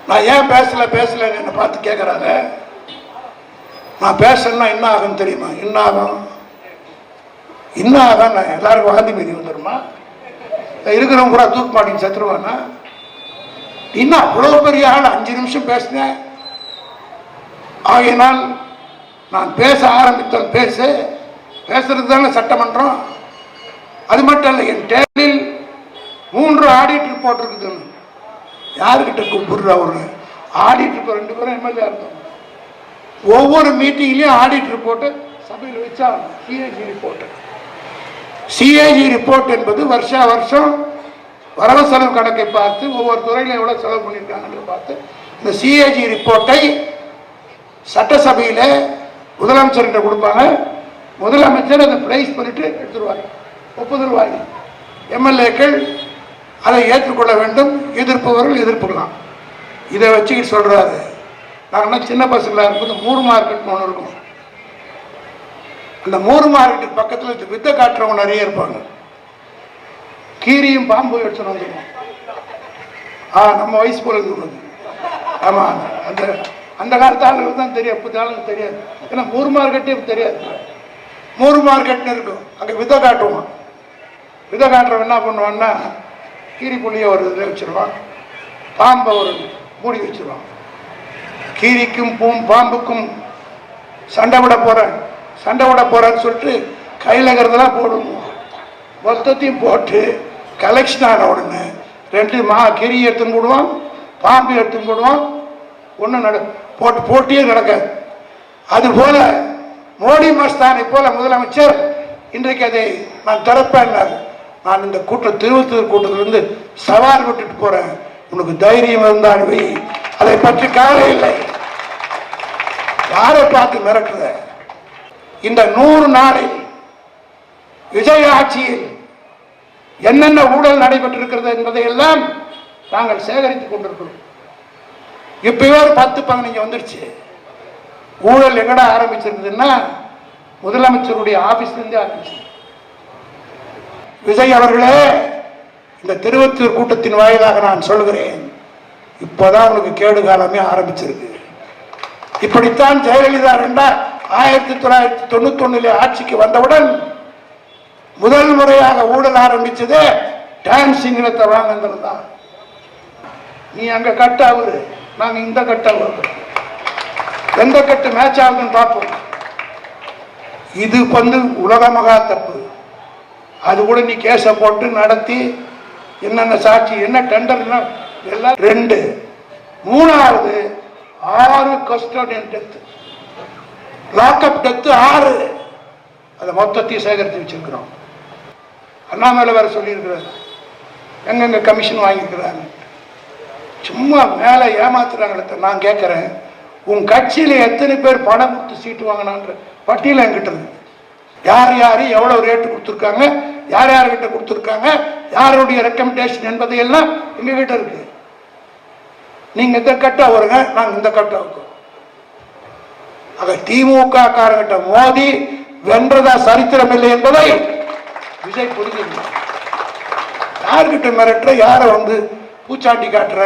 நான் ஏன் பேசல என்னை பார்த்து கேட்குறாங்க. நான் பேசணும்னா என்ன ஆகும் தெரியுமா? என்ன ஆகும் நான் எல்லாருக்கும் வாந்தி மீதி வந்துடுமா? இருக்கிறவங்க கூட தூக்க மாட்டேங்க செத்துருவானா? இன்னும் அவ்வளோ பெரிய ஆள் 5 நிமிஷம் பேசினேன். ஆகையினால் நான் பேச ஆரம்பித்தேன். பேசுறது தானே சட்டமன்றம். அது மட்டும் இல்லை, என் டேபிளில் 3 ஆடிட் ரிப்போர்ட் இருக்குது. யாருக்கிட்ட கூப்பிடுற ஒரு ஆடிட் ரிப்போர்ட் 2 பேரும் எம்எல்ஏ இருந்தோம். ஒவ்வொரு மீட்டிங்லையும் ஆடிட் ரிப்போர்ட்டு சபையில் வச்சா சிஏஜி ரிப்போர்ட்டு. சிஏஜி ரிப்போர்ட் என்பது வருஷம் வரவு செலவு கணக்கை பார்த்து ஒவ்வொரு துறையில் எவ்வளோ செலவு பண்ணியிருக்காங்கன்னு பார்த்து இந்த சிஏஜி ரிப்போர்ட்டை சட்டசபையில் முதலமைச்சர்கிட்ட கொடுப்பாங்க. முதலமைச்சர் அதை பிரைஸ் பண்ணிட்டு எடுத்துருவாங்க. ஒப்புதல் வாங்கி எம்எல்ஏக்கள் அதை ஏற்றுக்கொள்ள வேண்டும். எதிர்ப்பவர்கள் எதிர்ப்புக்கலாம். இதை வச்சுக்கிட்டு சொல்கிறாரு. நாங்கள் சின்ன பசங்களாக இருக்கும்போது 3 மார்க்கெட் ஒன்று இருக்கும். அந்த 3 மார்க்கெட்டுக்கு பக்கத்தில் வித்தை காட்டுறவங்க நிறைய இருப்பாங்க. கீரியும் பாம்பு எடுத்துன்னு வந்துடுவோம். நம்ம வயசு போல இருக்குது. ஆமாம், அந்த காலத்து ஆளுங்களுக்கு தான் தெரியும், புது ஆளுங்களுக்கு தெரியாது. ஏன்னா 3 மார்க்கெட்டே தெரியாது. 3 மார்க்கெட்னு இருக்கும். அங்கே விதை காட்டுவான். விதை காட்டுறவன் என்ன பண்ணுவான்னா, கீரி புள்ளியை ஒரு இதில் வச்சுருவான், பாம்பை ஒரு மூடி வச்சுருவான். கீரிக்கும் பாம்புக்கும் சண்டை விட போகிறேன்னு சொல்லிட்டு கையில் இருக்கிறதெல்லாம் போடணும். மொத்தத்தையும் போட்டு கலெக்ஷன் ஆன உடனே 2 கீரி எடுத்துன்னு போடுவான், பாம்பு எடுத்துன்னு போடுவான். ஒன்றும் போட்டியே நடக்காது. அதுபோல மோடி மஸ்தானை போல முதலமைச்சர் இன்றைக்கு அதை நான் திறப்பேன். நான் இந்த திருவத்தூர் கூட்டத்திலிருந்து சவால் விட்டுட்டு போறேன். உனக்கு தைரியம் இருந்தால் வை, அதை பற்றி கவலை இல்லை. யாரை பார்த்து மிரட்டுற? இந்த 100 நாளில் விஜய் ஆட்சியில் என்னென்ன ஊழல் நடைபெற்றிருக்கிறது என்பதை எல்லாம் நாங்கள் சேகரித்துக் கொண்டிருக்கிறோம். இப்பவே ஒரு 10-15 வந்துருச்சு. ஊழல் எங்கடா ஆரம்பிச்சிருக்குதுன்னா முதலமைச்சருடைய ஆபீஸ்லேருந்தே ஆரம்பிச்சு. விஜய் அவர்களே, இந்த திருவத்தூர் கூட்டத்தின் வாயிலாக நான் சொல்கிறேன், இப்போதான் உனக்கு கேடு காலமே ஆரம்பிச்சிருக்கு. இப்படித்தான் ஜெயலலிதா 1991 ஆட்சிக்கு வந்தவுடன் முதல் முறையாக ஊழல் ஆரம்பிச்சது டான்சிங் நிலத்தை வாங்கினது தான். நீ அங்க கட்ட ஆகுது, நாங்க இந்த கட்ட ஆகுது, எந்த கட்டு மேட்ச் ஆகுதுன்னு பார்ப்போம். இது உலக மகா தப்பு. அது கூட நீ கேஸ போட்டு நடத்தி என்னென்ன சாட்சி என்ன டெண்டர் எல்லாம் 2. 3வது 6 கஸ்டோடியன் டெத், லாக்அப் டெத் 6. அதை மொத்தத்தையும் சேகரித்து வச்சிருக்கிறோம். அண்ணாமலை வேற சொல்லியிருக்கிறார் எங்கெங்க கமிஷன் வாங்கியிருக்கிறாங்க. சும்மா மேலே ஏமாத்துறாங்களே. நான் கேட்குறேன், உன் கட்சியில் எத்தனை பேர் பணம் கொடுத்து சீட்டு வாங்கினான்ற பட்டியல் என்கிட்ட இருக்கு. யார் எவ்வளோ ரேட்டு கொடுத்துருக்காங்க, யார்கிட்ட கொடுத்துருக்காங்க, யாருடைய ரெக்கமெண்டேஷன் என்பதையெல்லாம் எங்ககிட்ட இருக்கு. நீங்க இந்த கட்டா வருங்க, நாங்கள் இந்த கட்டா இருக்கோம். ஆக திமுக காரங்கிட்ட மோதி வென்றதா சரித்திரம் இல்லை என்பதை விஜய் புரிஞ்சுக்கணும். யார்கிட்ட மிரட்டுற, யாரை பூச்சாண்டி காட்டுற?